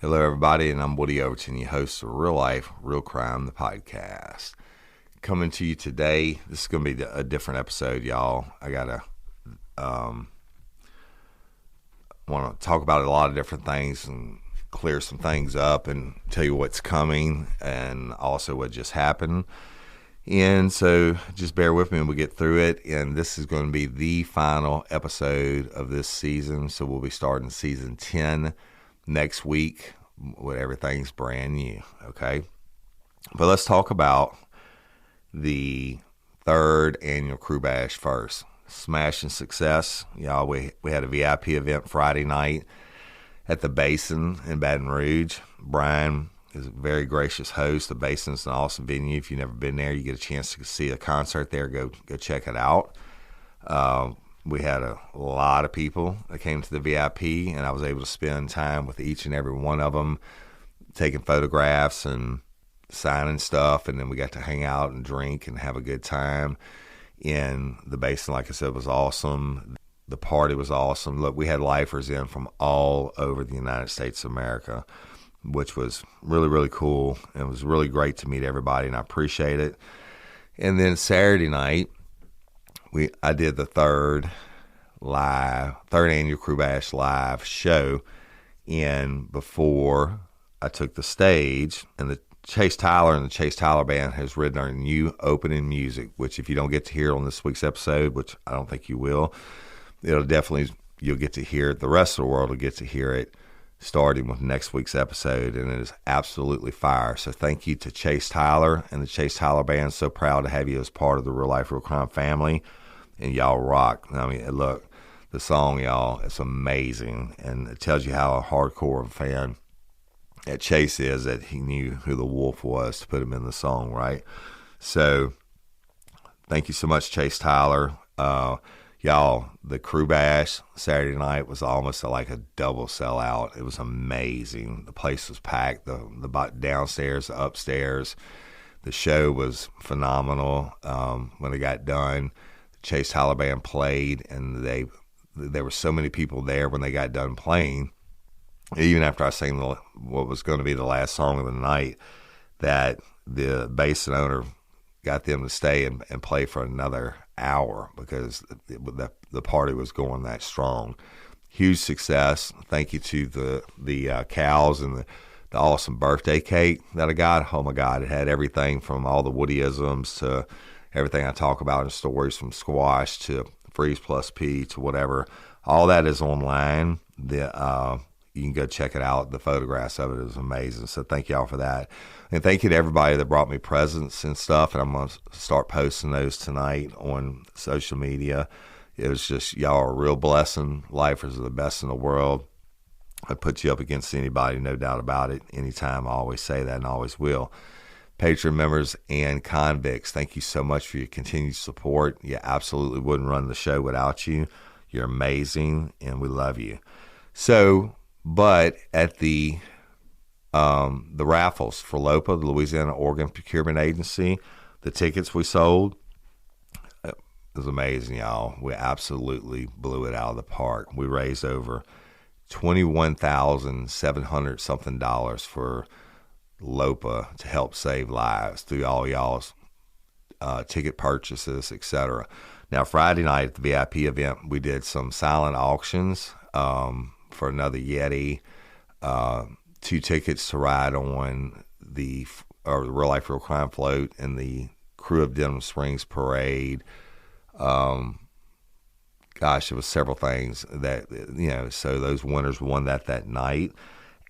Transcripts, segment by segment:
Hello, everybody, and I'm Woody Overton, your host of Real Life, Real Crime, the podcast. Coming to you today, this is going to be a different episode, y'all. I got to want to talk about a lot of different things and clear some things up and tell you what's coming and also what just happened. And so just bear with me and we'll get through it. And this is going to be the final episode of this season. So we'll be starting season 10 next week when everything's brand new. Okay. But let's talk about the third annual Crew Bash first. Smashing success. Y'all, we had a VIP event Friday night at the Basin in Baton Rouge. Brian is a very gracious host. The Basin's an awesome venue. If you've never been there, you get a chance to see a concert there, go check it out. We had a lot of people that came to the VIP, and I was able to spend time with each and every one of them, taking photographs and signing stuff, and then we got to hang out and drink and have a good time. In the Basin, like I said, was awesome. The party was awesome. Look, we had lifers in from all over the United States of America, which was really, really cool. It was really great to meet everybody, and I appreciate it. And then Saturday night, I did the third annual Crew Bash live show. And before I took the stage, and the Chase Tyler and the Chase Tyler Band has written our new opening music, which if you don't get to hear on this week's episode, which I don't think you will, you'll get to hear it. The rest of the world will get to hear it starting with next week's episode, and it is absolutely fire. So thank you to Chase Tyler and the Chase Tyler Band. So proud to have you as part of the Real Life, Real Crime family, and y'all rock. I mean, look, the song, y'all, it's amazing, and it tells you how a hardcore fan that Chase is, that he knew who the wolf was to put him in the song, right? So thank you so much, Chase Tyler. Y'all, the Crew Bash Saturday night was almost like a double sellout. It was amazing. The place was packed, the downstairs, the upstairs. The show was phenomenal. When it got done, the Chase Tyler Band played, and there were so many people there when they got done playing, even after I sang what was going to be the last song of the night, that the Basin owner got them to stay and play for another hour because the party was going that strong. Huge success. Thank you to the cows and the awesome birthday cake that I got. Oh my God, it had everything from all the Woodyisms to everything I talk about in stories, from squash to freeze plus P to whatever. All that is online. You can go check it out. The photographs of it is amazing. So thank y'all for that. And thank you to everybody that brought me presents and stuff. And I'm going to start posting those tonight on social media. It was just, y'all are a real blessing. Lifers are the best in the world. I put you up against anybody, no doubt about it. Anytime, I always say that and always will. Patreon members and convicts, thank you so much for your continued support. You absolutely wouldn't run the show without you. You're amazing, and we love you. So, but at the raffles for LOPA, the Louisiana Organ Procurement Agency, the tickets we sold, it was amazing, y'all. We absolutely blew it out of the park. We raised over $21,700 something for LOPA to help save lives through all y'all's ticket purchases, etc. Now, Friday night at the VIP event, we did some silent auctions for another Yeti, 2 tickets to ride on the Real Life, Real Crime float and the Crew of Denham Springs parade. Gosh, it was several things that, so those winners won that night.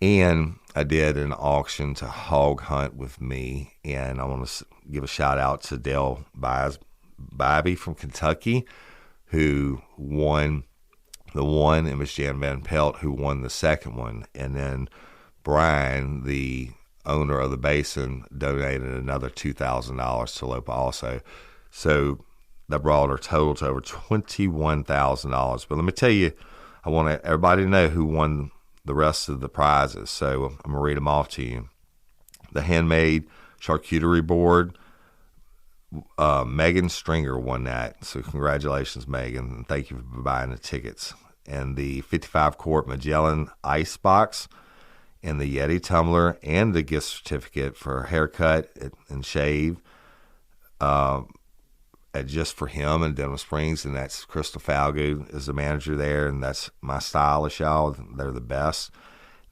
And I did an auction to hog hunt with me, and I want to give a shout out to Dale Bobby from Kentucky, who won the one, and Miss Jan Van Pelt, who won the second one. And then Brian, the owner of the Basin, donated another $2,000 to LOPA also. So that brought our total to over $21,000. But let me tell you, I want everybody to know who won the rest of the prizes. So I'm going to read them off to you. The handmade charcuterie board, Megan Stringer won that. So congratulations, Megan. And thank you for buying the tickets. And the 55-quart Magellan ice box and the Yeti tumbler and the gift certificate for a haircut and shave just for him in Denham Springs. And that's Crystal Falgood is the manager there, and that's my stylist, y'all. They're the best.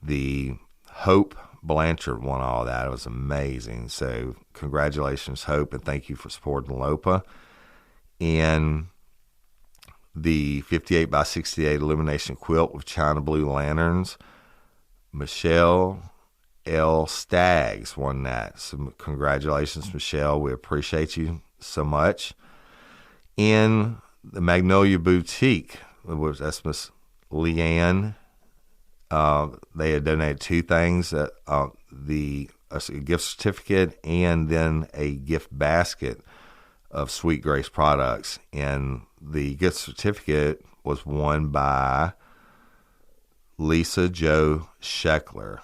The Hope Blanchard won all that. It was amazing. So congratulations, Hope, and thank you for supporting LOPA. And the 58 by 68 illumination quilt with China blue lanterns, Michelle L. Staggs won that. So congratulations, Michelle. We appreciate you so much. And the Magnolia Boutique, that's Miss Leanne. They had donated two things, a gift certificate and then a gift basket of Sweet Grace products. And the gift certificate was won by Lisa Jo Scheckler.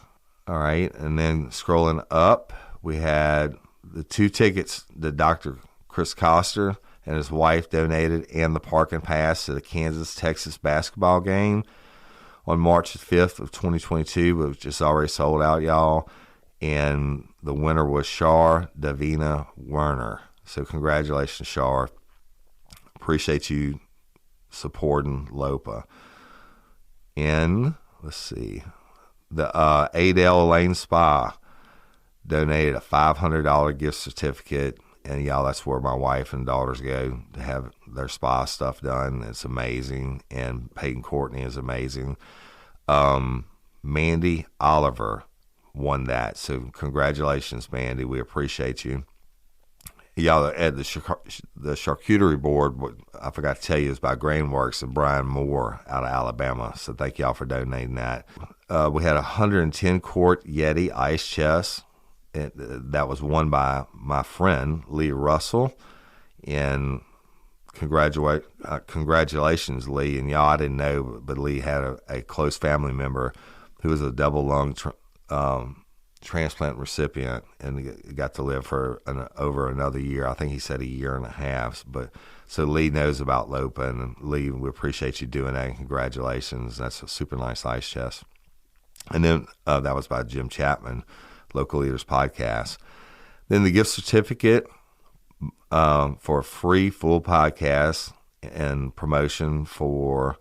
All right. And then scrolling up, we had the two tickets that Dr. Chris Coster and his wife donated, and the parking pass to the Kansas-Texas basketball game on March 5th of 2022, but it was just already sold out, y'all. And the winner was Shar Davina Werner. So congratulations, Shar. Appreciate you supporting LOPA. And let's see, the Adele Lane Spa donated a $500 gift certificate. And y'all, that's where my wife and daughters go to have their spa stuff done. It's amazing. And Peyton Courtney is amazing. Mandy Oliver won that. So congratulations, Mandy. We appreciate you. Y'all, at the charcuterie board, what I forgot to tell you, is by Grainworks and Brian Moore out of Alabama. So thank y'all for donating that. We had a 110 quart Yeti ice chest. That was won by my friend, Lee Russell. And congratulations, Lee. And y'all, I didn't know, but Lee had a close family member who was a double lung transplant recipient and got to live for over another year. I think he said a year and a half. But so Lee knows about LOPA, and Lee, we appreciate you doing that. Congratulations. That's a super nice ice chest. And then that was by Jim Chapman, Local Leaders Podcast. Then the gift certificate for a free full podcast and promotion for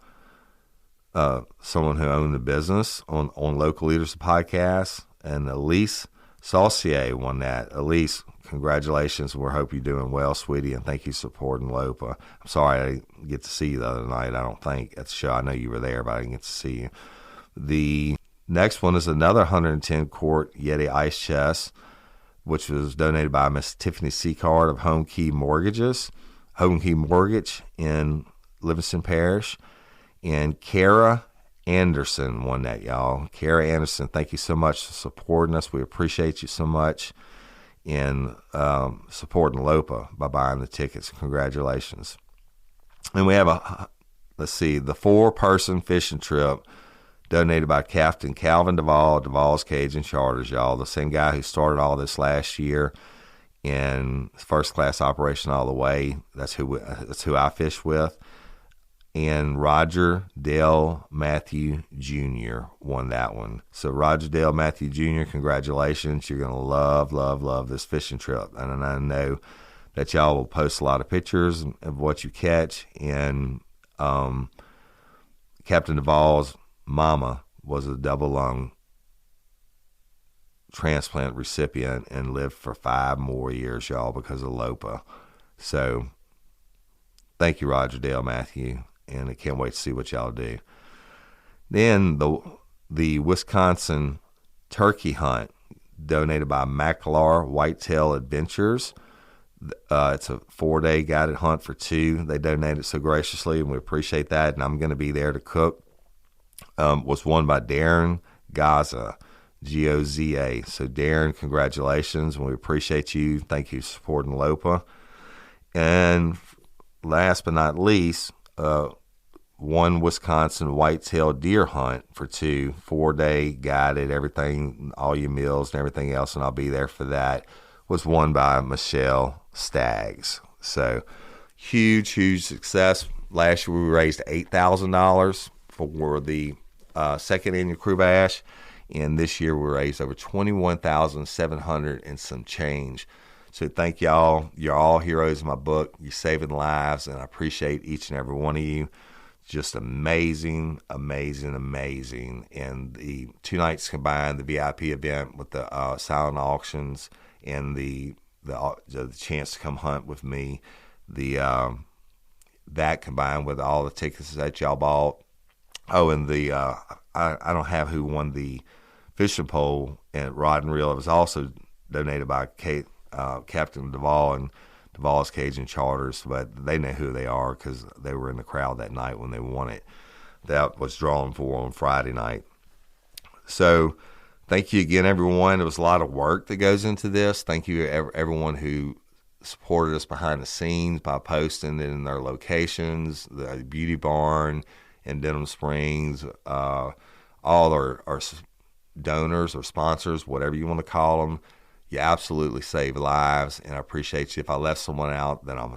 someone who owned the business on Local Leaders Podcast. And Elise Saucier won that. Elise, congratulations. We hope you're doing well, sweetie, and thank you for supporting LOPA. I'm sorry I didn't get to see you the other night, I don't think, at the show. I know you were there, but I didn't get to see you. The next one is another 110 quart Yeti ice chest, which was donated by Miss Tiffany Seacard of Home Key Mortgage in Livingston Parish. And Kara Anderson won that, y'all. Kara Anderson, thank you so much for supporting us. We appreciate you so much in supporting LOPA by buying the tickets. Congratulations. And we have the 4-person fishing trip donated by Captain Calvin Duvall, Duvall's Cajun Charters, y'all. The same guy who started all this last year in first class operation all the way. That's who I fish with. And Roger Dale Matthew Jr. won that one. So Roger Dale Matthew Jr., congratulations. You're going to love this fishing trip. And I know that y'all will post a lot of pictures of what you catch. And Captain Duvall's mama was a double lung transplant recipient and lived for 5 more years, y'all, because of LOPA. So thank you, Roger Dale Matthew. And I can't wait to see what y'all do. Then the Wisconsin turkey hunt donated by Macklar Whitetail Adventures. It's a 4-day guided hunt for 2. They donated so graciously, and we appreciate that. And I'm going to be there to cook. Was won by Darren Gaza, Goza. So Darren, congratulations, and we appreciate you. Thank you for supporting LOPA. And last but not least, one Wisconsin whitetail deer hunt for 2, 4-day guided, everything, all your meals and everything else, and I'll be there for that, was won by Michelle Staggs. So huge success. Last year we raised $8,000 for the second annual Crew Bash, And this year we raised over $21,700 and some change. So thank y'all. You're all heroes in my book. You're saving lives, and I appreciate each and every one of you. Just amazing, amazing, amazing. And the 2 nights combined, the VIP event with the silent auctions and the chance to come hunt with me, that combined with all the tickets that y'all bought. Oh, and I don't have who won the fishing pole and rod and reel. It was also donated by Captain Duvall and Duvall's Cajun Charters, but they know who they are because they were in the crowd that night when they won it. That was drawn for on Friday night. So thank you again, everyone. There was a lot of work that goes into this. Thank you, everyone who supported us behind the scenes by posting it in their locations, the Beauty Barn in Denham Springs, all our donors or sponsors, whatever you want to call them. You absolutely save lives, and I appreciate you. If I left someone out, then I'm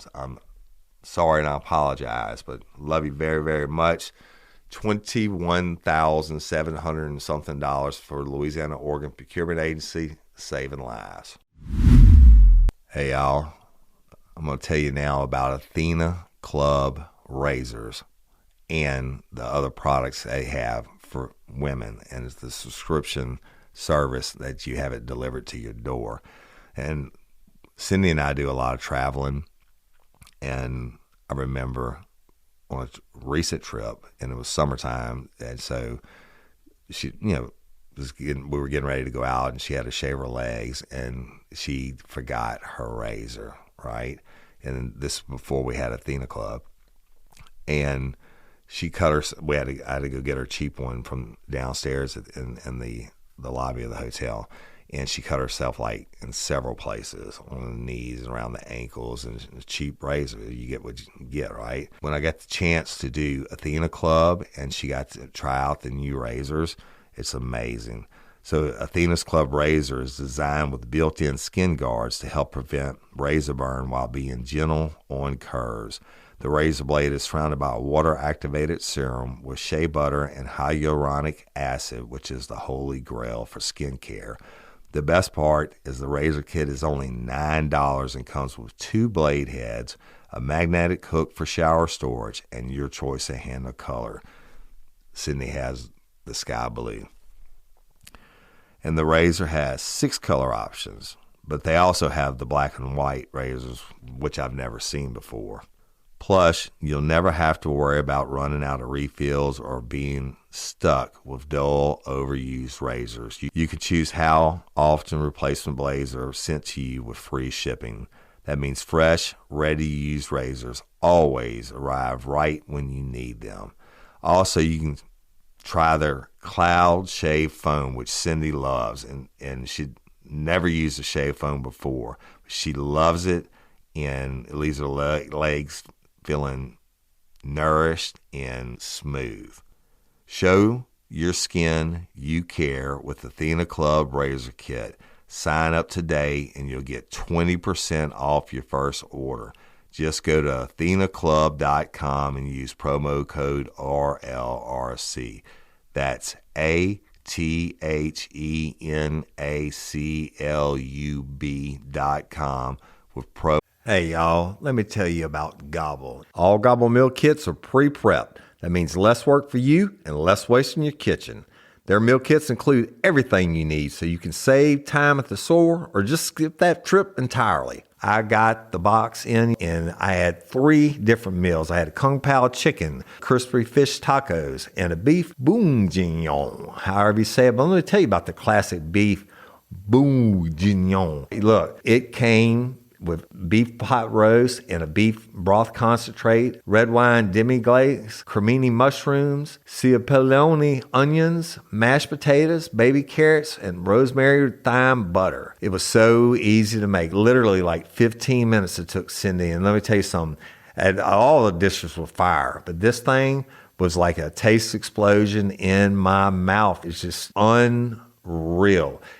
sorry and I apologize, but love you very, very much. $21,700 and something for Louisiana Organ Procurement Agency, saving lives. Hey, y'all. I'm going to tell you now about Athena Club razors and the other products they have for women, and it's the subscription service that you have it delivered to your door. And Cindy and I do a lot of traveling, and I remember on a recent trip, and it was summertime, and so she, we were getting ready to go out, and she had to shave her legs, and she forgot her razor, right? And this before we had Athena Club, and she cut her. I had to go get her cheap one from downstairs in the lobby of the hotel, and she cut herself like in several places on the knees and around the ankles. And a cheap razor, you get what you get, right? When I got the chance to do Athena Club and she got to try out the new razors, it's amazing. So Athena's Club razor is designed with built-in skin guards to help prevent razor burn while being gentle on curves. The razor blade is surrounded by a water-activated serum with shea butter and hyaluronic acid, which is the holy grail for skincare. The best part is the razor kit is only $9 and comes with 2 blade heads, a magnetic hook for shower storage, and your choice of handle color. Sydney has the sky blue. And the razor has 6 color options, but they also have the black and white razors, which I've never seen before. Plus, you'll never have to worry about running out of refills or being stuck with dull, overused razors. You can choose how often replacement blades are sent to you with free shipping. That means fresh, ready-to-use razors always arrive right when you need them. Also, you can try their Cloud Shave Foam, which Cindy loves, and she never used a shave foam before. She loves it, and it leaves her legs feeling nourished and smooth. Show your skin you care with the Athena Club Razor Kit. Sign up today and you'll get 20% off your first order. Just go to athenaclub.com and use promo code RLRC. That's athenaclub.com with pro. Hey y'all, let me tell you about Gobble. All Gobble meal kits are pre-prepped. That means less work for you and less waste in your kitchen. Their meal kits include everything you need so you can save time at the store or just skip that trip entirely. I got the box in and I had 3 different meals. I had a Kung Pao chicken, crispy fish tacos, and a beef bourguignon, however you say it. But let me tell you about the classic beef bourguignon. Look, it came with beef pot roast and a beef broth concentrate, red wine demi-glaze, cremini mushrooms, cipollone onions, mashed potatoes, baby carrots, and rosemary thyme butter. It was so easy to make. Literally like 15 minutes it took Cindy. And let me tell you something, all the dishes were fire, but this thing was like a taste explosion in my mouth. It's just unreal.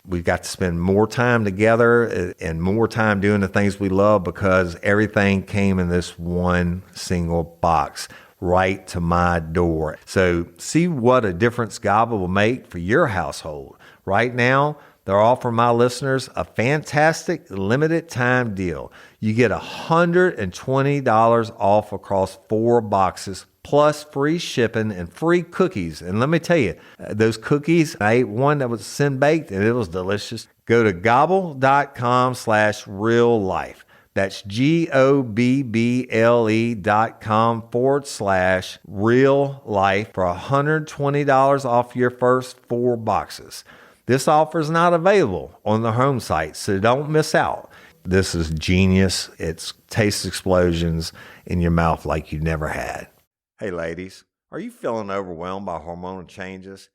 We've got to spend more time together and more time doing the things we love because everything came in this one single box right to my door. So see what a difference Gobble will make for your household. Right now, they're offering my listeners a fantastic limited time deal. You get $120 off across 4 boxes, plus free shipping and free cookies. And let me tell you, those cookies, I ate one that was sin baked and it was delicious. Go to gobble.com/real life. That's GOBBLE.com/real life for $120 off your first 4 boxes. This offer is not available on the home site, so don't miss out. This is genius. It's taste explosions in your mouth like you never had. Hey ladies, are you feeling overwhelmed by hormonal changes?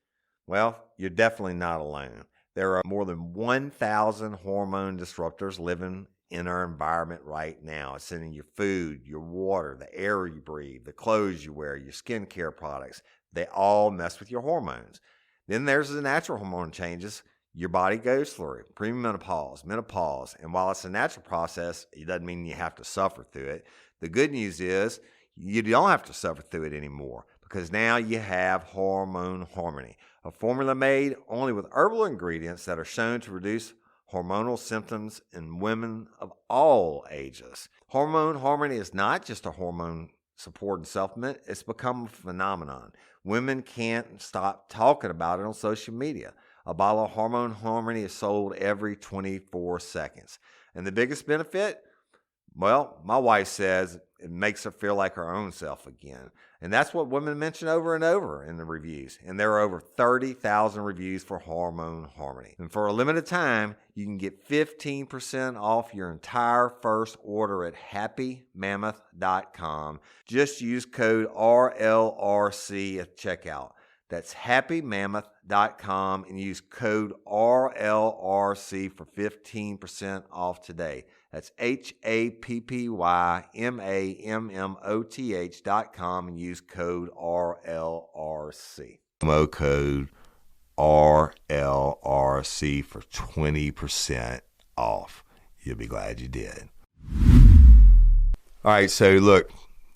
Well, you're definitely not alone. There are more than 1,000 hormone disruptors living in our environment right now. It's in your food, your water, the air you breathe, the clothes you wear, your skincare products. They all mess with your hormones. Then there's the natural hormone changes your body goes through, premenopause, menopause. And while it's a natural process, it doesn't mean you have to suffer through it. The good news is you don't have to suffer through it anymore, because now you have Hormone Harmony, a formula made only with herbal ingredients that are shown to reduce hormonal symptoms in women of all ages. Hormone Harmony is not just a hormone support and supplement. It's become a phenomenon. Women can't stop talking about it on social media. A bottle of Hormone Harmony is sold every 24 seconds. And the biggest benefit? Well, my wife says it makes her feel like her own self again. And that's what women mention over and over in the reviews. And there are over 30,000 reviews for Hormone Harmony. And for a limited time, you can get 15% off your entire first order at happymammoth.com. Just use code RLRC at checkout. That's happymammoth.com and use code RLRC for 15% off today. That's happymammoth.com and use code RLRC. Promo code RLRC for 20% off. You'll be glad you did. All right, so look,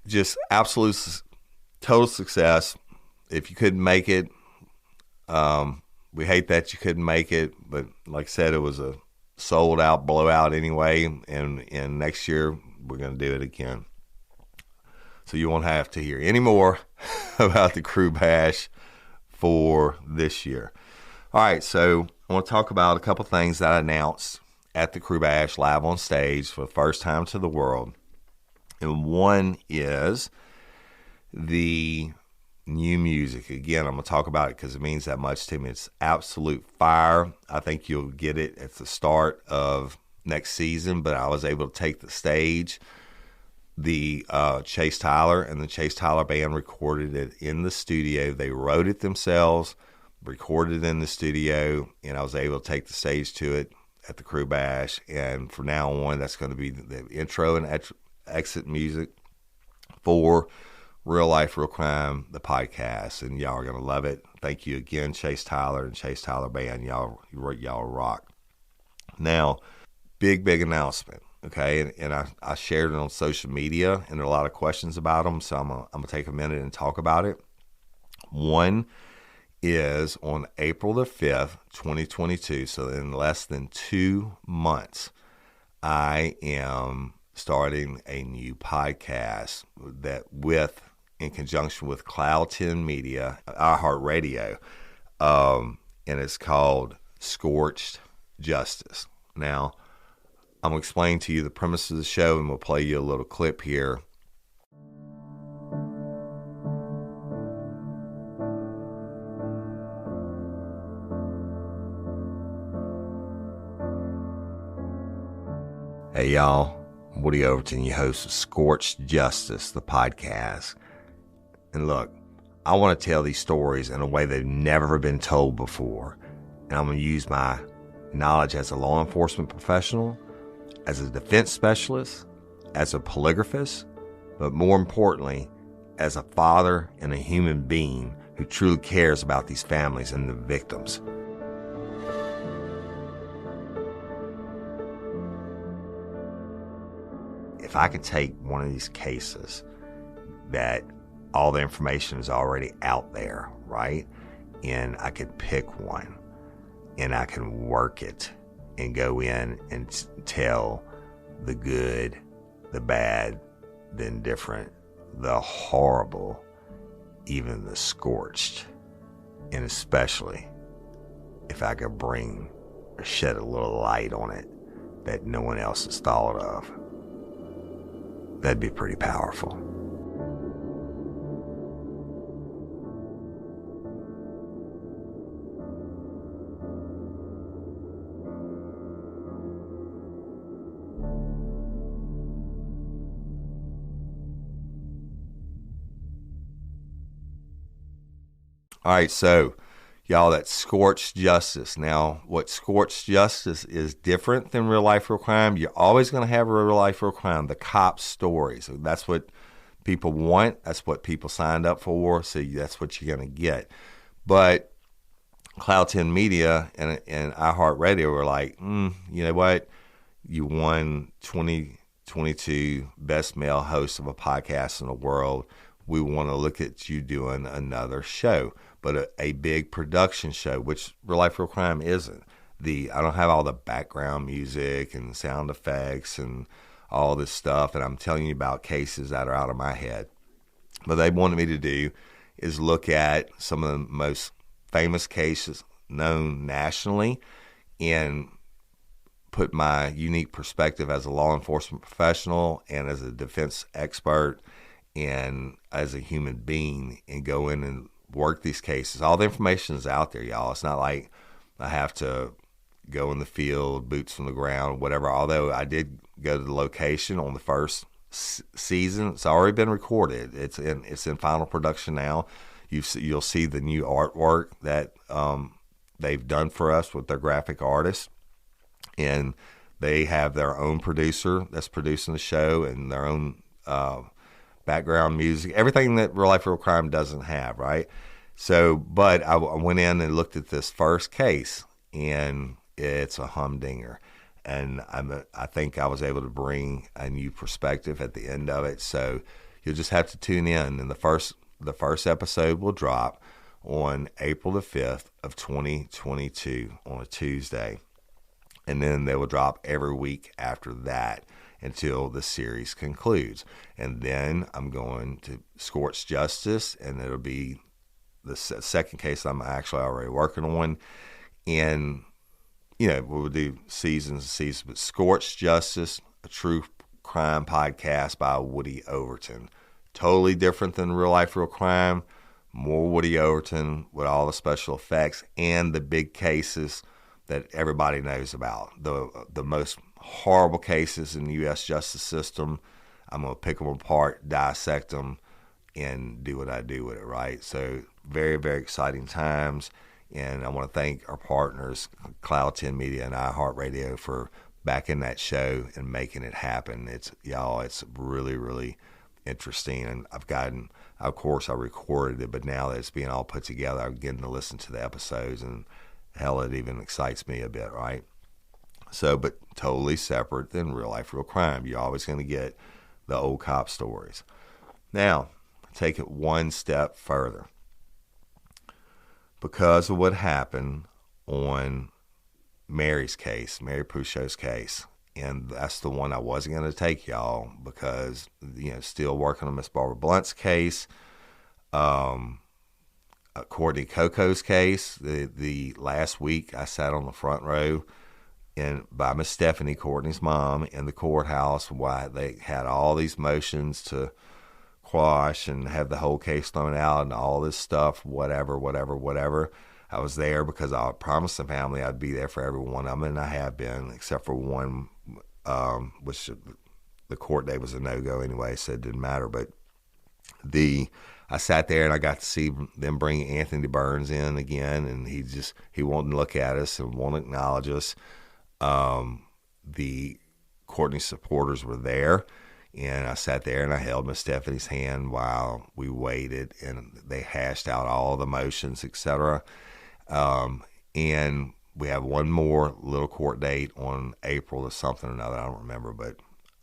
just absolute total success. If you couldn't make it, we hate that you couldn't make it, but like I said, it was a sold out blowout anyway, and next year we're going to do it again. So you won't have to hear any more about the Crew Bash for this year. All right, so I want to talk about a couple things that I announced at the Crew Bash live on stage for the first time to the world. And one is the new music. Again, I'm going to talk about it because it means that much to me. It's absolute fire. I think you'll get it at the start of next season, but I was able to take the stage. The Chase Tyler and the Chase Tyler Band recorded it in the studio. They wrote it themselves, recorded it in the studio, and I was able to take the stage to it at the Crew Bash. And from now on, that's going to be the intro and exit music for Real Life, Real Crime, the podcast, and y'all are going to love it. Thank you again, Chase Tyler and Chase Tyler Band. Y'all rock. Now, big announcement, okay? And I shared it on social media, and there are a lot of questions about them, so I'm going to take a minute and talk about it. One is on April the 5th, 2022, so in less than 2 months, I am starting a new podcast in conjunction with Cloud 10 Media, iHeartRadio, and it's called Scorched Justice. Now, I'm going to explain to you the premise of the show, and we'll play you a little clip here. Hey, y'all. Woody Overton, your host of Scorched Justice, the podcast. And look, I want to tell these stories in a way they've never been told before. And I'm going to use my knowledge as a law enforcement professional, as a defense specialist, as a polygraphist, but more importantly, as a father and a human being who truly cares about these families and the victims. If I could take one of these cases that all the information is already out there, right? And I could pick one and I can work it and go in and tell the good, the bad, the indifferent, the horrible, even the scorched. And especially if I could bring or shed a little light on it that no one else has thought of, that'd be pretty powerful. All right, so y'all, that's scorched justice. Now, what scorched justice is different than real life, real crime. You're always going to have a real life, real crime, the cop stories. So that's what people want. That's what people signed up for. So that's what you're going to get. But Cloud 10 Media and iHeartRadio were like, you know what? You won 2022 Best Male Host of a Podcast in the World. We want to look at you doing another show, but a big production show, which real life, real crime isn't. I don't have all the background music and sound effects and all this stuff, and I'm telling you about cases that are out of my head. What they wanted me to do is look at some of the most famous cases known nationally and put my unique perspective as a law enforcement professional and as a defense expert and as a human being and go in and work these cases. All the information is out there, y'all. It's not like I have to go in the field, boots on the ground, whatever. Although I did go to the location on the first season. It's already been recorded. It's in final production now. You'll see the new artwork that they've done for us with their graphic artist. And they have their own producer that's producing the show and their own background music, everything that real life, real crime doesn't have, right? So, but I went in and looked at this first case, and it's a humdinger. And I think I was able to bring a new perspective at the end of it. So you'll just have to tune in. And the first episode will drop on April the 5th of 2022 on a Tuesday. And then they will drop every week after that until the series concludes. And then I'm going to Scorched Justice, and it'll be the second case I'm actually already working on. And, you know, we'll do seasons and seasons, but Scorched Justice, a true crime podcast by Woody Overton. Totally different than Real Life, Real Crime. More Woody Overton with all the special effects and the big cases that everybody knows about. The most horrible cases in the U.S. justice system. I'm going to pick them apart, dissect them, and do what I do with it, right? So very, very exciting times. And I want to thank our partners, Cloud 10 Media and iHeartRadio, for backing that show and making it happen. It's really, really interesting. And of course, I recorded it, but now that it's being all put together, I'm getting to listen to the episodes, and hell, it even excites me a bit, right? So, but totally separate than Real Life, Real Crime. You're always going to get the old cop stories. Now, take it one step further. Because of what happened on Mary's case, Mary Pouchot's case, and that's the one I wasn't going to take, y'all, because, you know, still working on Miss Barbara Blount's case, Courtney Coco's case. The last week I sat on the front row and by Miss Stephanie, Courtney's mom, in the courthouse while they had all these motions to quash and have the whole case thrown out and all this stuff, whatever. I was there because I promised the family I'd be there for every one of them, and I have been, except for one, which the court date was a no-go anyway, so it didn't matter. But I sat there and I got to see them bring Anthony Burns in again, and he won't look at us and won't acknowledge us. The Courtney supporters were there, and I sat there and I held Miss Stephanie's hand while we waited, and they hashed out all the motions, etc. And we have one more little court date on April or something or another. I don't remember, but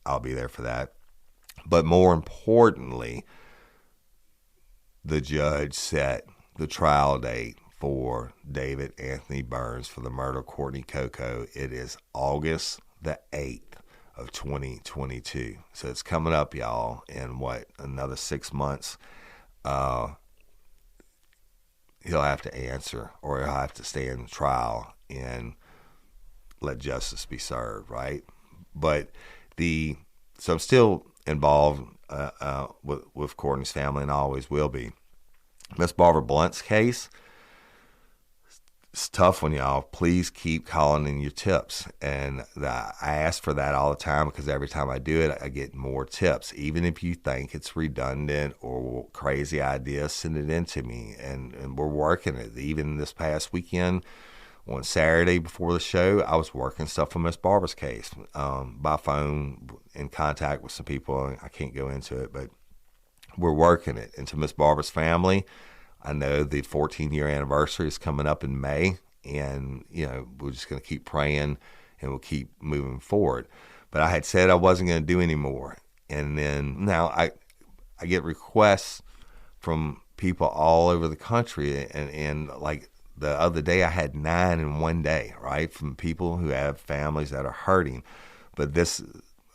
I'll be there for that. But more importantly, the judge set the trial date for David Anthony Burns for the murder of Courtney Coco. It is August the 8th of 2022. So it's coming up, y'all, in another 6 months. He'll have to answer, or he'll have to stand trial and let justice be served, right? But so I'm still involved with Courtney's family, and I always will be. Miss Barbara Blount's case, it's a tough one, y'all. Please keep calling in your tips. And I ask for that all the time, because every time I do it, I get more tips. Even if you think it's redundant or crazy idea, send it in to me. And we're working it. Even this past weekend, on Saturday before the show, I was working stuff on Miss Barbara's case by phone, in contact with some people. I can't go into it, but we're working it. And to Miss Barbara's family, I know the 14-year anniversary is coming up in May, and we're just going to keep praying, and we'll keep moving forward. But I had said I wasn't going to do any more, and then now I get requests from people all over the country, and like the other day I had 9 in one day, right, from people who have families that are hurting. But this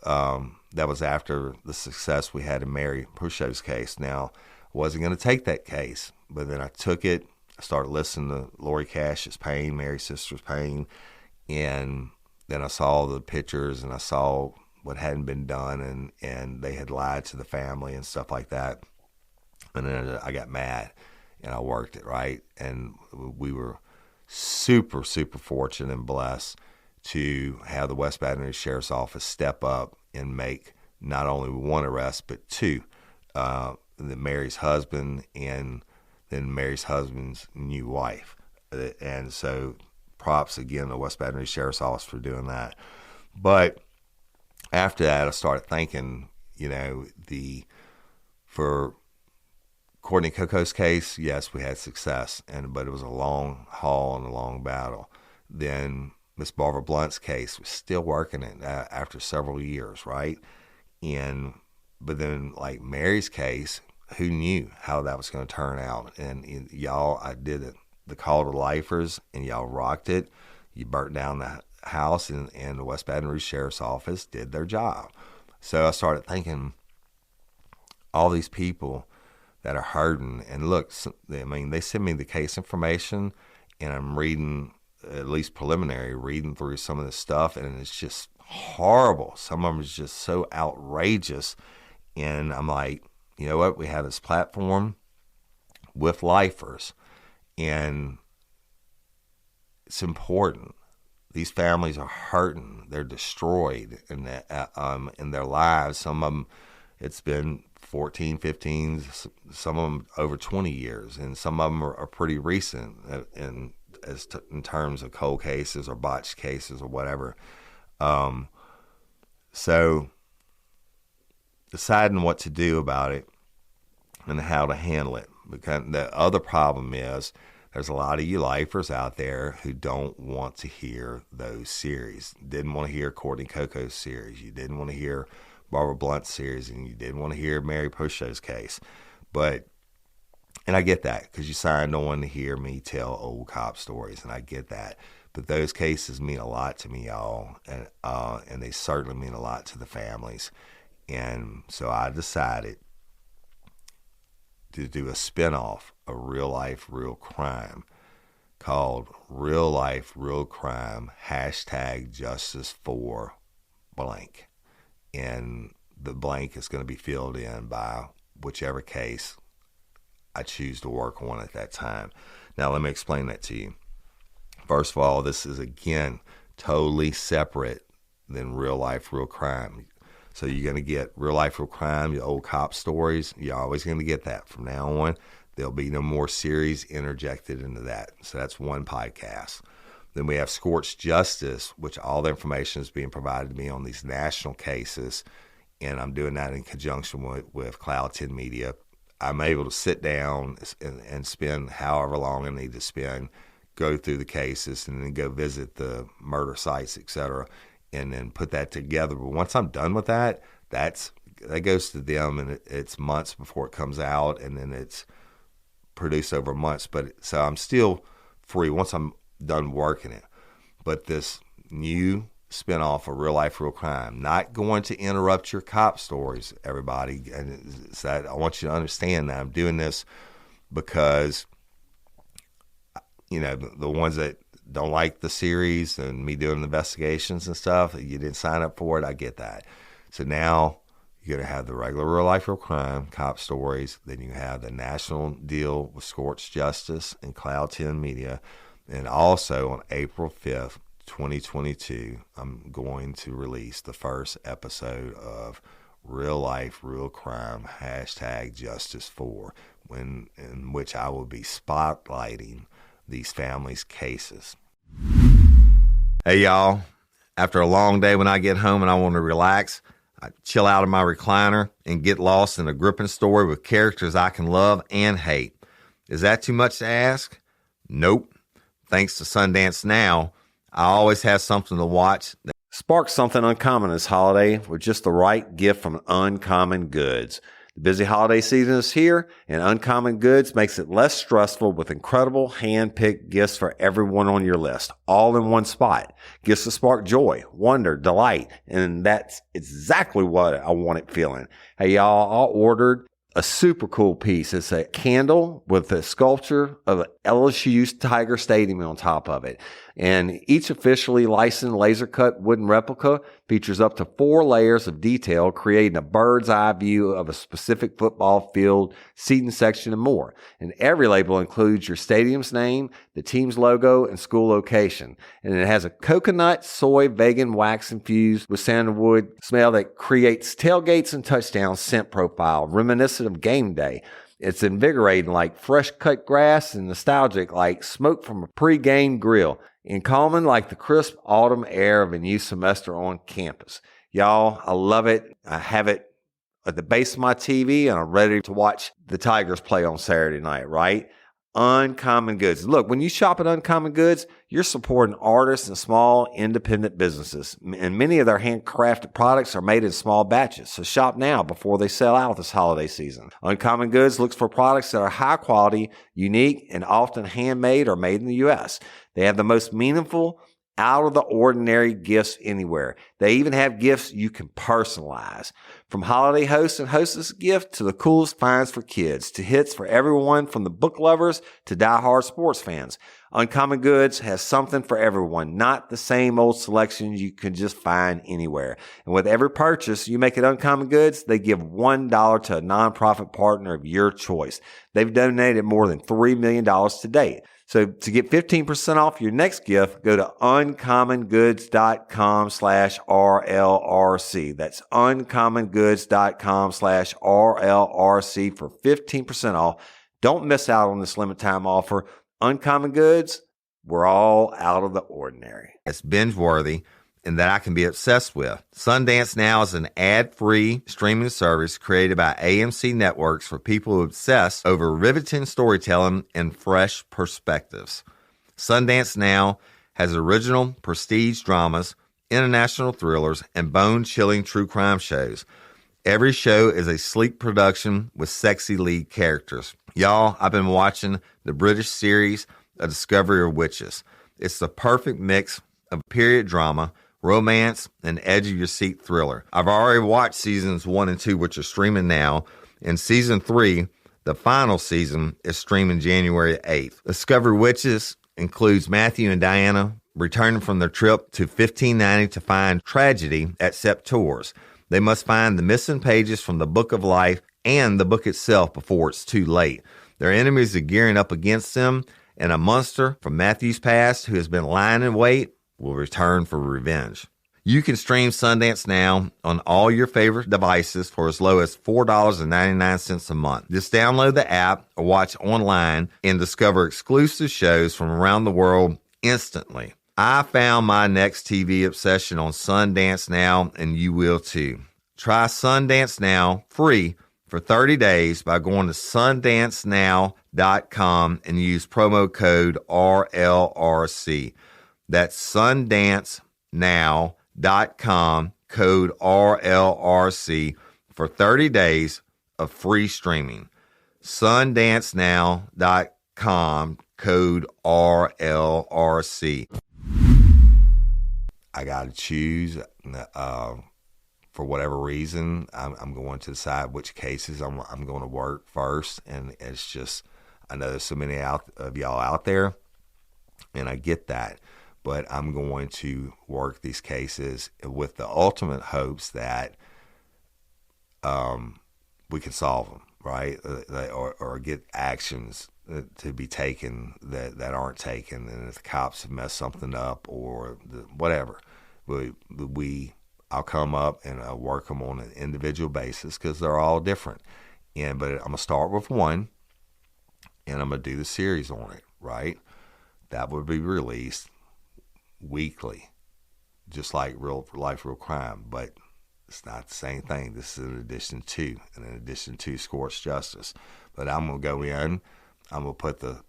that was after the success we had in Mary Pusho's case. Now, I wasn't going to take that case, but then I took it. I started listening to Lori Cash's pain, Mary's sister's pain, and then I saw the pictures, and I saw what hadn't been done, and they had lied to the family and stuff like that. And then I got mad, and I worked it, right? And we were super, super fortunate and blessed to have the West Baton Rouge Sheriff's Office step up and make not only one arrest, but 2. Mary's husband and then Mary's husband's new wife. And so props again to the West Baton Rouge Sheriff's Office for doing that. But after that, I started thinking, for Courtney Coco's case, yes, we had success, but it was a long haul and a long battle. Then Miss Barbara Blount's case, was still working it after several years, right? But then, like Mary's case, who knew how that was going to turn out? And y'all, I did it. The Call to Lifers, and y'all rocked it. You burnt down the house, and the West Baton Rouge Sheriff's Office did their job. So I started thinking, all these people that are hurting, and look, they send me the case information, and I'm reading, at least preliminary, reading through some of this stuff, and it's just horrible. Some of them is just so outrageous, and I'm like, you know what? We have this platform with lifers, and it's important. These families are hurting. They're destroyed in their lives. Some of them, it's been 14, 15, some of them over 20 years, and some of them are pretty recent in terms of cold cases or botched cases or whatever. So deciding what to do about it and how to handle it. Because the other problem is there's a lot of you lifers out there who don't want to hear those series. Didn't want to hear Courtney Coco's series. You didn't want to hear Barbara Blount's series, and you didn't want to hear Mary Pusho's case. And I get that, because you signed on to hear me tell old cop stories, and I get that. But those cases mean a lot to me, y'all, and they certainly mean a lot to the families. And so I decided to do a spinoff of Real Life, Real Crime called Real Life, Real Crime, #Justice for blank. And the blank is going to be filled in by whichever case I choose to work on at that time. Now, let me explain that to you. First of all, this is, again, totally separate than Real Life, Real Crime. So you're going to get Real Life, Real Crime, your old cop stories. You're always going to get that from now on. There'll be no more series interjected into that. So that's one podcast. Then we have Scorched Justice, which all the information is being provided to me on these national cases, and I'm doing that in conjunction with Cloud 10 Media. I'm able to sit down and spend however long I need to spend, go through the cases, and then go visit the murder sites, etc., and then put that together. But once I'm done with that, that goes to them, and it's months before it comes out, and then it's produced over months. But so I'm still free once I'm done working it. But this new spinoff of Real Life, Real Crime, not going to interrupt your cop stories, everybody. And it's that I want you to understand that I'm doing this because, you know, the ones that don't like the series and me doing investigations and stuff, you didn't sign up for it, I get that. So now you're going to have the regular Real Life, Real Crime cop stories. Then you have the national deal with Scorched Justice and Cloud 10 Media. And also on April 5th, 2022, I'm going to release the first episode of Real Life, Real Crime, #Justice4, in which I will be spotlighting these families' cases. Hey, y'all. After a long day when I get home and I want to relax, I chill out in my recliner and get lost in a gripping story with characters I can love and hate. Is that too much to ask? Nope. Thanks to Sundance Now, I always have something to watch that sparks something uncommon this holiday with just the right gift from Uncommon Goods. The busy holiday season is here, and Uncommon Goods makes it less stressful with incredible hand-picked gifts for everyone on your list, all in one spot. Gifts that spark joy, wonder, delight, and that's exactly what I wanted feeling. Hey, y'all, I ordered a super cool piece. It's a candle with a sculpture of LSU's Tiger Stadium on top of it. And each officially licensed laser-cut wooden replica features up to 4 layers of detail, creating a bird's eye view of a specific football field, seating section, and more. And every label includes your stadium's name, the team's logo, and school location. And it has a coconut, soy, vegan wax infused with sandalwood smell that creates tailgates and touchdowns scent profile, reminiscent of game day. It's invigorating like fresh cut grass and nostalgic like smoke from a pre-game grill, and calming like the crisp autumn air of a new semester on campus. Y'all, I love it. I have it at the base of my TV, and I'm ready to watch the Tigers play on Saturday night, right? Uncommon Goods. Look, when you shop at Uncommon Goods, you're supporting artists and small independent businesses. And many of their handcrafted products are made in small batches. So shop now before they sell out this holiday season. Uncommon Goods looks for products that are high quality, unique, and often handmade or made in the U.S. They have the most meaningful, out of the ordinary gifts anywhere. They even have gifts you can personalize. From holiday hosts and hostess gift to the coolest finds for kids, to hits for everyone from the book lovers to diehard sports fans. Uncommon Goods has something for everyone, not the same old selections you can just find anywhere. And with every purchase you make at Uncommon Goods, they give $1 to a nonprofit partner of your choice. They've donated more than $3 million to date. So to get 15% off your next gift, go to uncommongoods.com/RLRC. That's uncommongoods.com/RLRC for 15% off. Don't miss out on this limited time offer. Uncommon Goods, we're all out of the ordinary. It's binge-worthy and that I can be obsessed with. Sundance Now is an ad-free streaming service created by AMC Networks for people who obsess over riveting storytelling and fresh perspectives. Sundance Now has original prestige dramas, international thrillers, and bone-chilling true crime shows. Every show is a sleek production with sexy lead characters. Y'all, I've been watching the British series A Discovery of Witches. It's the perfect mix of period drama, romance, and edge-of-your-seat thriller. I've already watched seasons 1 and 2, which are streaming now, and season 3, the final season, is streaming January 8th. Discovery Witches includes Matthew and Diana returning from their trip to 1590 to find tragedy at Septours. They must find the missing pages from the Book of Life and the book itself before it's too late. Their enemies are gearing up against them, and a monster from Matthew's past who has been lying in wait will return for revenge. You can stream Sundance Now on all your favorite devices for as low as $4.99 a month. Just download the app or watch online and discover exclusive shows from around the world instantly. I found my next TV obsession on Sundance Now, and you will too. Try Sundance Now free for 30 days by going to sundancenow.com and use promo code RLRC. That's sundancenow.com, code RLRC, for 30 days of free streaming. Sundancenow.com, code RLRC. I got to choose. For whatever reason, I'm going to decide which cases I'm going to work first. And it's just, I know there's so many of y'all out there, and I get that. But I'm going to work these cases with the ultimate hopes that we can solve them, right? Or get actions to be taken that aren't taken. And if the cops have messed something up or whatever, I'll come up and I'll work them on an individual basis because they're all different. But I'm going to start with one, and I'm going to do the series on it, right? That would be released weekly, just like Real Life, Real Crime. But it's not the same thing. This is in addition to Scorched Justice. But I'm going to go in, I'm going to put the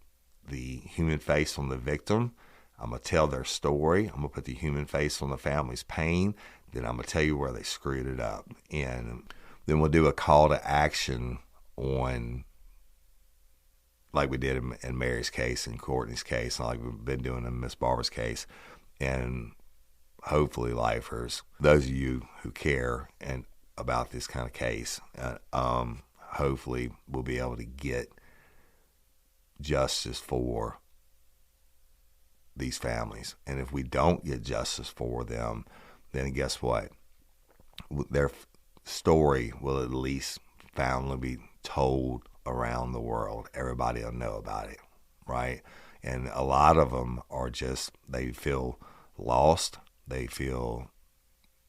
human face on the victim. I'm going to tell their story. I'm going to put the human face on the family's pain. Then I'm going to tell you where they screwed it up. And then we'll do a call to action on, like we did in Mary's case and Courtney's case, and like we've been doing in Miss Barbara's case. And hopefully, lifers, those of you who care and about this kind of case, hopefully we'll be able to get justice for these families. And if we don't get justice for them, then guess what? Their story will at least finally be told around the world. Everybody will know about it, right? And a lot of them are just, they feel lost. They feel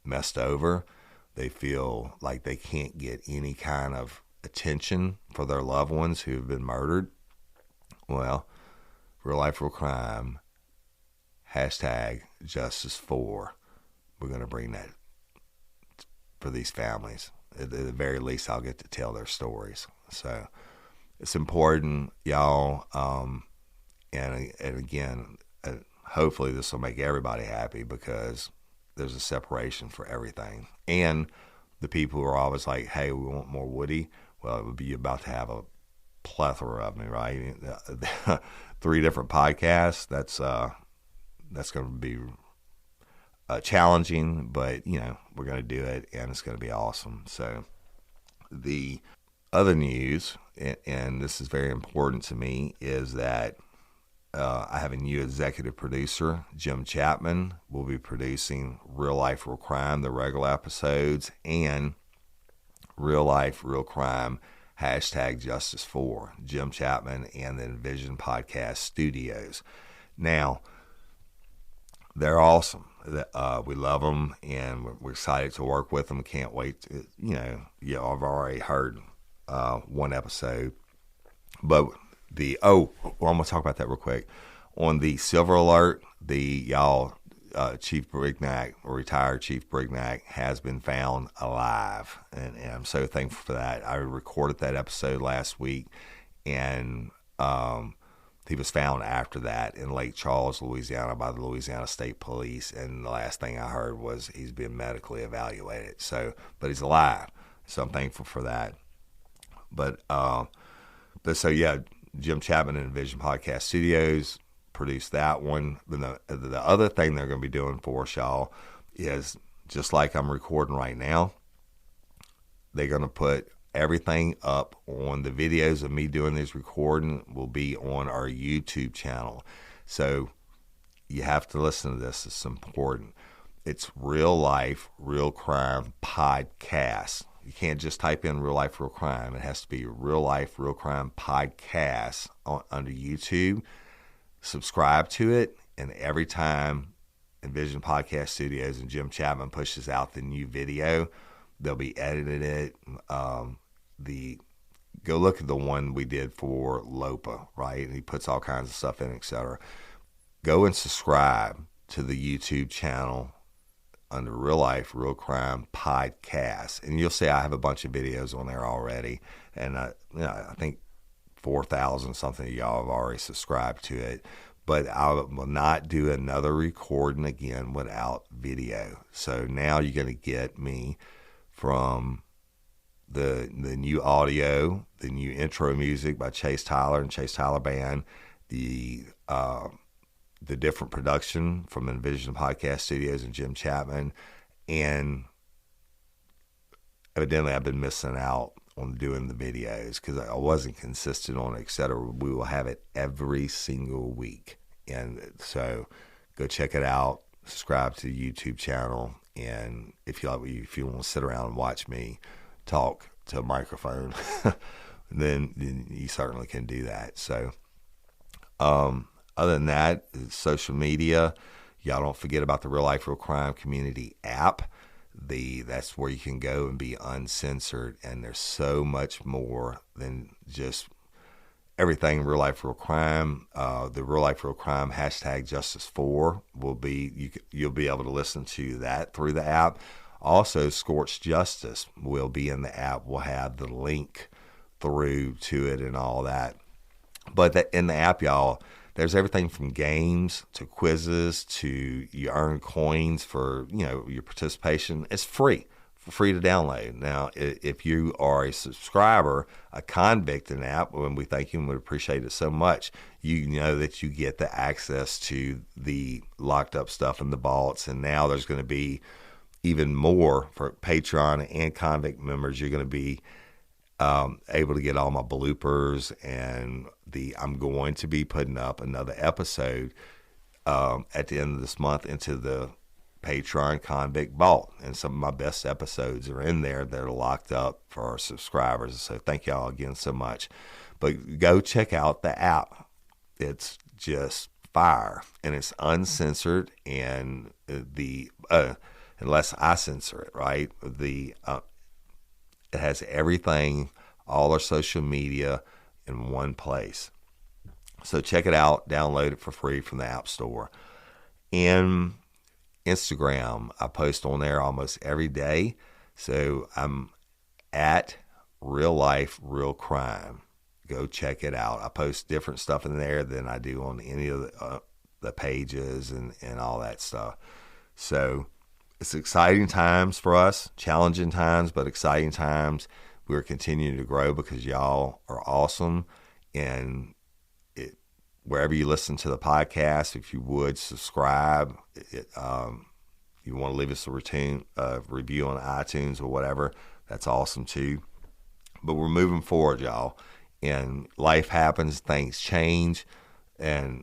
messed over. They feel like they can't get any kind of attention for their loved ones who have been murdered. Well, Real Life, Real Crime, #Justice4. We're going to bring that for these families. At the very least, I'll get to tell their stories. So it's important, y'all. And again, hopefully this will make everybody happy because there's a separation for everything. And the people who are always like, hey, we want more Woody. Well, it would be about to have a plethora of me, right? 3 different podcasts. That's going to be challenging, but we're going to do it, and it's going to be awesome. So the other news, and this is very important to me, is that I have a new executive producer. Jim Chapman will be producing Real Life, Real Crime, the regular episodes, and Real Life, Real Crime, #Justice4. Jim Chapman and the Envision Podcast Studios. Now, they're awesome. We love them, and we're excited to work with them. Can't wait to, I've already heard one episode. But I'm going to talk about that real quick. On the Silver Alert, Chief Brignac, or retired Chief Brignac, has been found alive. And I'm so thankful for that. I recorded that episode last week, and he was found after that in Lake Charles, Louisiana, by the Louisiana State Police. And the last thing I heard was he's been medically evaluated. But he's alive. So I'm thankful for that. But Jim Chapman and Envision Podcast Studios produced that one. Then the other thing they're going to be doing for us, y'all, is just like I'm recording right now, they're going to put everything up on the videos of me doing this recording will be on our YouTube channel. So you have to listen to this. It's important. It's Real Life, Real Crime Podcast. You can't just type in Real Life, Real Crime. It has to be Real Life, Real Crime Podcast under YouTube. Subscribe to it, and every time Envision Podcast Studios and Jim Chapman pushes out the new video, they'll be editing it. Go look at the one we did for LOPA, right? He puts all kinds of stuff in, etc. Go and subscribe to the YouTube channel under Real Life, Real Crime Podcast, and you'll see I have a bunch of videos on there already, and I think 4,000 something of y'all have already subscribed to it. But I will not do another recording again without video. So now you're going to get me from the new audio, the new intro music by Chase Tyler and Chase Tyler Band, the different production from Envision Podcast Studios and Jim Chapman. And evidently I've been missing out on doing the videos because I wasn't consistent on it, etc. We will have it every single week. And so go check it out, subscribe to the YouTube channel. And if you want to sit around and watch me talk to a microphone, then you certainly can do that. So, other than that, social media, y'all don't forget about the Real Life Real Crime Community app. That's where you can go and be uncensored, and there's so much more than just everything Real Life Real Crime. The Real Life Real Crime #Justice4 you'll be able to listen to that through the app. Also, Scorched Justice will be in the app. We'll have the link through to it and all that. But in the app, y'all, there's everything from games to quizzes to you earn coins for your participation. It's free to download. Now, if you are a subscriber, a convict in the app, and we thank you and we appreciate it so much, you know that you get the access to the locked up stuff in the vaults. And now there's going to be even more for Patreon and convict members. You're going to be able to get all my bloopers, and I'm going to be putting up another episode at the end of this month into the Patreon Convict Vault, and some of my best episodes are in there that are locked up for our subscribers. So thank y'all again so much. But go check out the app. It's just fire, and it's uncensored, and unless I censor it, right? It has everything, all our social media in one place. So check it out, download it for free from the App Store. And Instagram, I post on there almost every day. So I'm at Real Life Real Crime. Go check it out. I post different stuff in there than I do on any of the pages and all that stuff. So it's exciting times for us, challenging times, but exciting times. We're continuing to grow because y'all are awesome. And wherever you listen to the podcast, if you would subscribe, you want to leave us a review on iTunes or whatever, that's awesome too. But we're moving forward, y'all. And life happens, things change, and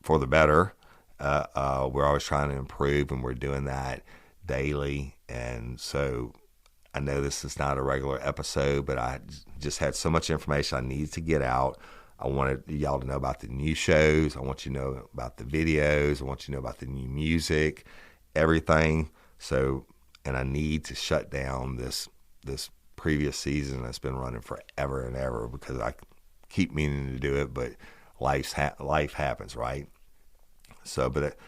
for the better. We're always trying to improve, and we're doing that daily. And so I know this is not a regular episode, but I just had so much information I needed to get out. I wanted y'all to know about the new shows. I want you to know about the videos. I want you to know about the new music, everything. So, and I need to shut down this previous season that's been running forever and ever because I keep meaning to do it, but life happens, right? So, but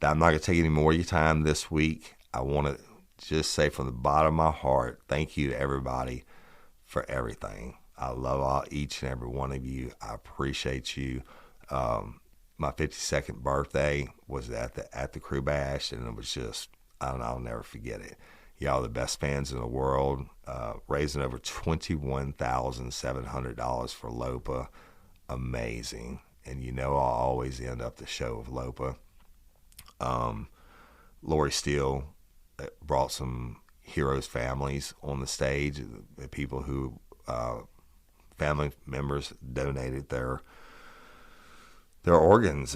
I'm not going to take any more of your time this week. I want to just say from the bottom of my heart, thank you to everybody for everything. I love each and every one of you. I appreciate you. My 52nd birthday was at the Crew Bash, and it was just, I'll never forget it. Y'all are the best fans in the world. Raising over $21,700 for LOPA. Amazing. And I'll always end up the show with LOPA. Lori Steele brought some heroes' families on the stage. The people who family members donated their organs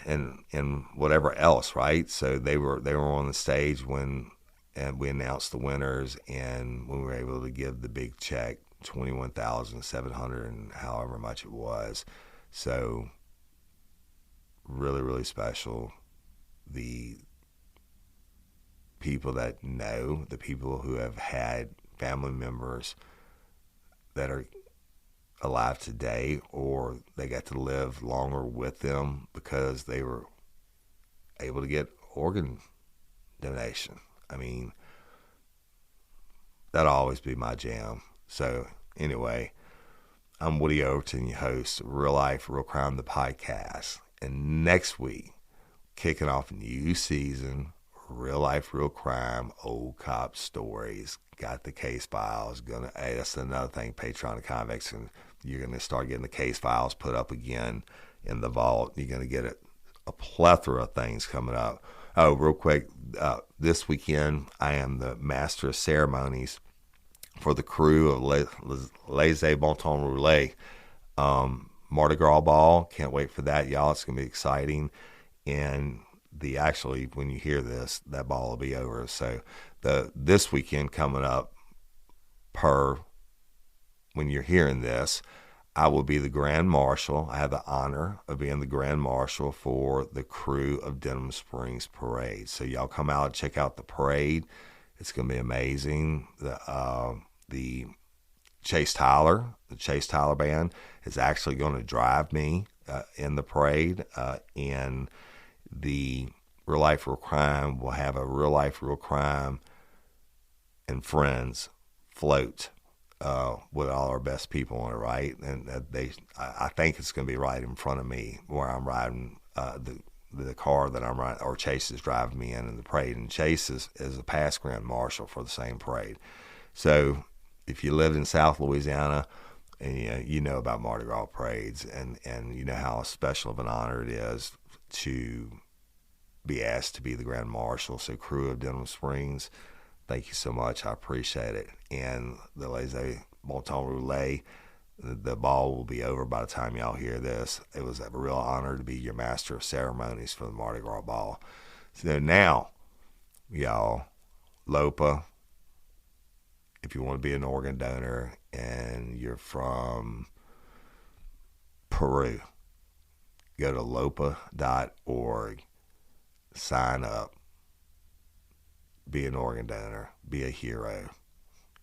and whatever else, right? So they were on the stage when we announced the winners, and when we were able to give the big check, $21,700 and however much it was. So really, really special. The people that know, the people who have had family members that are alive today, or they got to live longer with them because they were able to get organ donation. I mean, that'll always be my jam. So anyway, I'm Woody Overton, your host, Real Life, Real Crime, the podcast. And next week, kicking off a new season, real life, real crime, old cop stories. Got the case files. Hey, that's another thing, Patreon Convicts, and you're gonna start getting the case files put up again in the vault. You're gonna get a plethora of things coming up. Oh, real quick, this weekend I am the master of ceremonies for the crew of Les Bon Temps Roulette. Mardi Gras Ball. Can't wait for that, y'all. It's going to be exciting. And actually, when you hear this, that ball will be over. So this weekend coming up, when you're hearing this, I will be the Grand Marshal. I have the honor of being the Grand Marshal for the crew of Denham Springs Parade. So y'all come out and check out the parade. It's going to be amazing. The Chase Tyler Band is actually going to drive me in the parade, and the Real Life Real Crime will have a Real Life Real Crime and Friends float with all our best people on it, right? And I think it's going to be right in front of me where I'm riding the car that I'm riding, or Chase is driving me in the parade. And Chase is a past Grand Marshal for the same parade. So if you live in South Louisiana and you know about Mardi Gras parades, and you know how special of an honor it is to be asked to be the Grand Marshal. So crew of Denham Springs, thank you so much. I appreciate it. And the Les Bon Temps Roulette, the ball will be over by the time y'all hear this. It was a real honor to be your master of ceremonies for the Mardi Gras Ball. So now, y'all, LOPA, if you want to be an organ donor and you're from Peru, go to lopa.org, sign up, be an organ donor, be a hero.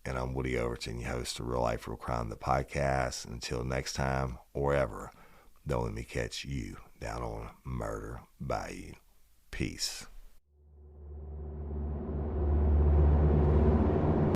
And I'm Woody Overton, your host of Real Life, Real Crime, the podcast. Until next time, or ever, don't let me catch you down on Murder Bayou. Peace.